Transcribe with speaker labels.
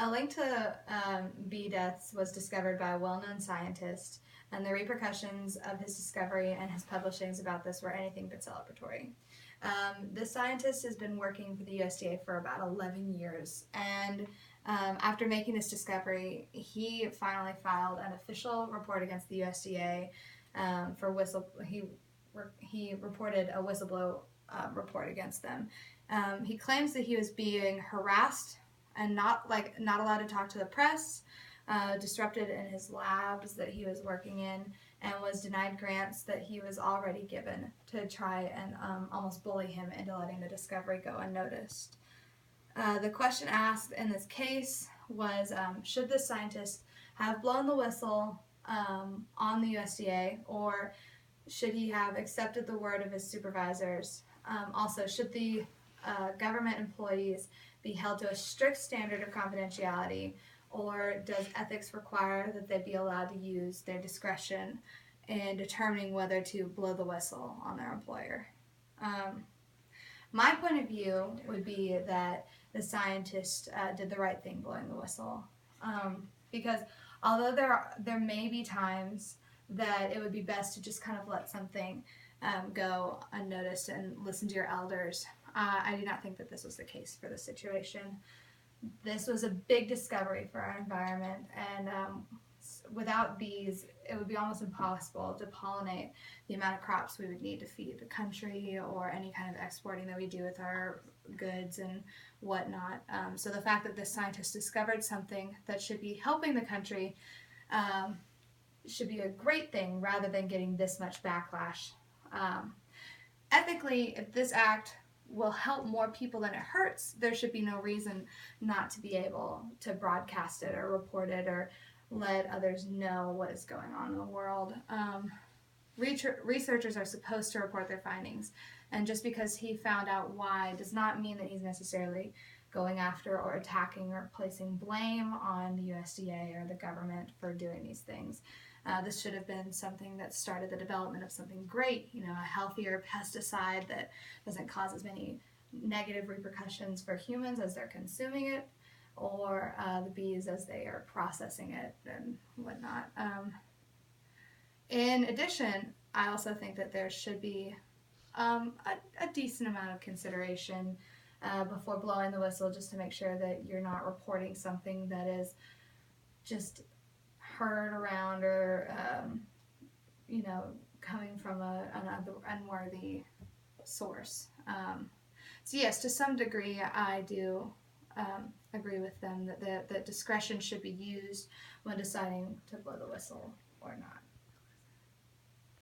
Speaker 1: A link to bee deaths was discovered by a well-known scientist, and the repercussions of his discovery and his publishings about this were anything but celebratory. The scientist has been working for the USDA for about 11 years, and after making this discovery, he finally filed an official report against the USDA for he reported a whistleblower report against them. He claims that he was being harassed and not allowed to talk to the press, disrupted in his labs that he was working in, and was denied grants that he was already given to try and almost bully him into letting the discovery go unnoticed. The question asked in this case was, should the scientist have blown the whistle on the USDA, or should he have accepted the word of his supervisors? Also, should the government employees be held to a strict standard of confidentiality, or does ethics require that they be allowed to use their discretion in determining whether to blow the whistle on their employer? My point of view would be that the scientist did the right thing blowing the whistle, because although there may be times that it would be best to just kind of let something go unnoticed and listen to your elders, I do not think that this was the case for the situation. This was a big discovery for our environment, and without bees, it would be almost impossible to pollinate the amount of crops we would need to feed the country, or any kind of exporting that we do with our goods and whatnot. So the fact that this scientist discovered something that should be helping the country should be a great thing, rather than getting this much backlash. Ethically, if this act will help more people than it hurts, there should be no reason not to be able to broadcast it or report it or let others know what is going on in the world. Researchers are supposed to report their findings, and just because he found out why does not mean that he's necessarily going after or attacking or placing blame on the USDA or the government for doing these things. This should have been something that started the development of something great, a healthier pesticide that doesn't cause as many negative repercussions for humans as they're consuming it, or the bees as they are processing it and whatnot. In addition, I also think that there should be a decent amount of consideration before blowing the whistle, just to make sure that you're not reporting something that is just heard around, or coming from an unworthy source. So yes, to some degree, I do agree with them that discretion should be used when deciding to blow the whistle or not.